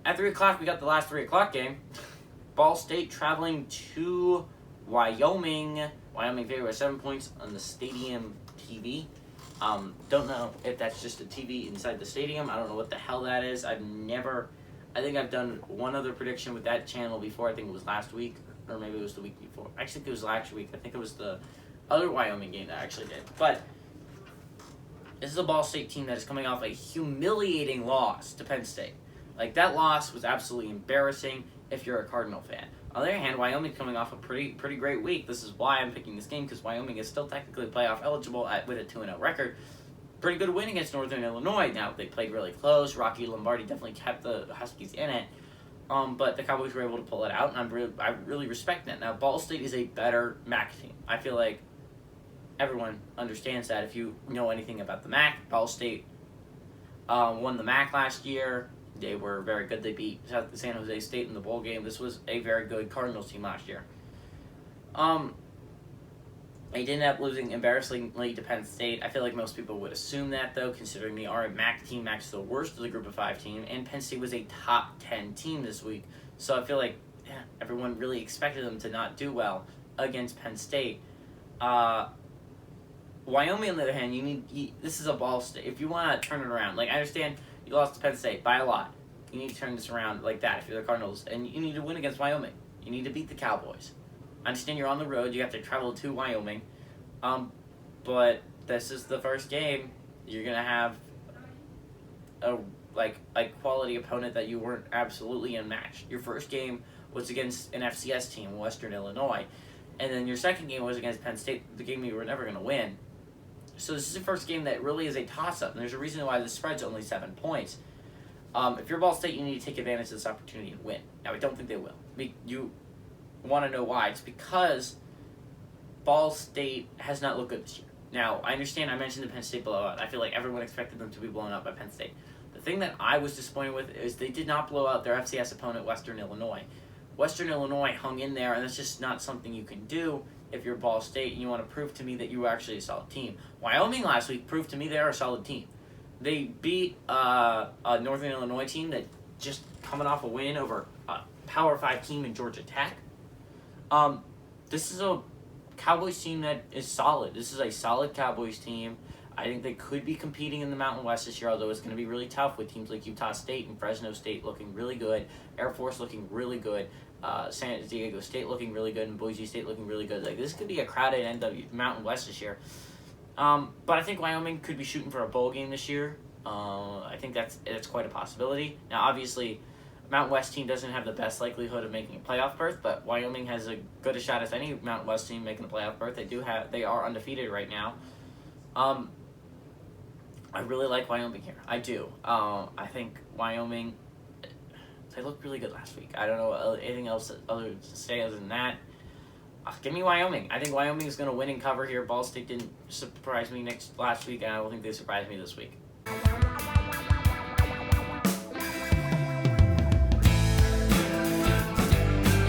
At 3 o'clock, we got the last 3 o'clock game. Ball State traveling to Wyoming. Wyoming favored by 7 points on the stadium TV. Don't know if that's just a TV inside the stadium. I don't know what the hell that is. I think I've done one other prediction with that channel before. I think it was last week, or maybe it was the week before. I think it was last week. I think it was the other Wyoming game that I actually did. But this is a Ball State team that is coming off a humiliating loss to Penn State. Like, that loss was absolutely embarrassing if you're a Cardinal fan. On the other hand, Wyoming's coming off a pretty great week. This is why I'm picking this game, because Wyoming is still technically playoff eligible with a 2-0 record. Pretty good win against Northern Illinois. Now, they played really close. Rocky Lombardi definitely kept the Huskies in it. But the Cowboys were able to pull it out, and I really respect that. Now, Ball State is a better MAC team. I feel like everyone understands that. If you know anything about the MAC, Ball State won the MAC last year. They were very good. They beat San Jose State in the bowl game. This was a very good Cardinals team last year. They did end up losing embarrassingly to Penn State. I feel like most people would assume that, though, considering they are a MAC team. MAC's the worst of the group of 5 team, and Penn State was a top 10 team this week. So I feel like everyone really expected them to not do well against Penn State. Wyoming, on the other hand, this is a Ball State. If you want to turn it around, like, I understand you lost to Penn State by a lot. You need to turn this around like that if you're the Cardinals, and you need to win against Wyoming. You need to beat the Cowboys. I understand you're on the road. You have to travel to Wyoming. But this is the first game. You're going to have a quality opponent that you weren't absolutely unmatched. Your first game was against an FCS team, Western Illinois. And then your second game was against Penn State, the game you were never going to win. So this is the first game that really is a toss-up, and there's a reason why the spread's only 7 points. If you're Ball State, you need to take advantage of this opportunity and win. Now, I don't think they will. You want to know why. It's because Ball State has not looked good this year. Now, I understand I mentioned the Penn State blowout. I feel like everyone expected them to be blown out by Penn State. The thing that I was disappointed with is they did not blow out their FCS opponent, Western Illinois. Western Illinois hung in there, and that's just not something you can do if you're Ball State and you want to prove to me that you were actually a solid team. Wyoming last week proved to me they're a solid team. They beat a Northern Illinois team that just coming off a win over a Power 5 team in Georgia Tech. This is a Cowboys team that is solid. This is a solid Cowboys team. I think they could be competing in the Mountain West this year, although it's going to be really tough with teams like Utah State and Fresno State looking really good, Air Force looking really good, San Diego State looking really good, and Boise State looking really good. Like, this could be a crowded Mountain West this year. But I think Wyoming could be shooting for a bowl game this year. I think that's quite a possibility. Now, obviously, Mountain West team doesn't have the best likelihood of making a playoff berth, but Wyoming has as good a shot as any Mountain West team making a playoff berth. They are undefeated right now. I really like Wyoming here. I do. I think Wyoming, they looked really good last week. I don't know anything else other to say other than that. Give me Wyoming. I think Wyoming is going to win and cover here. Ball State didn't surprise me last week, and I don't think they surprised me this week.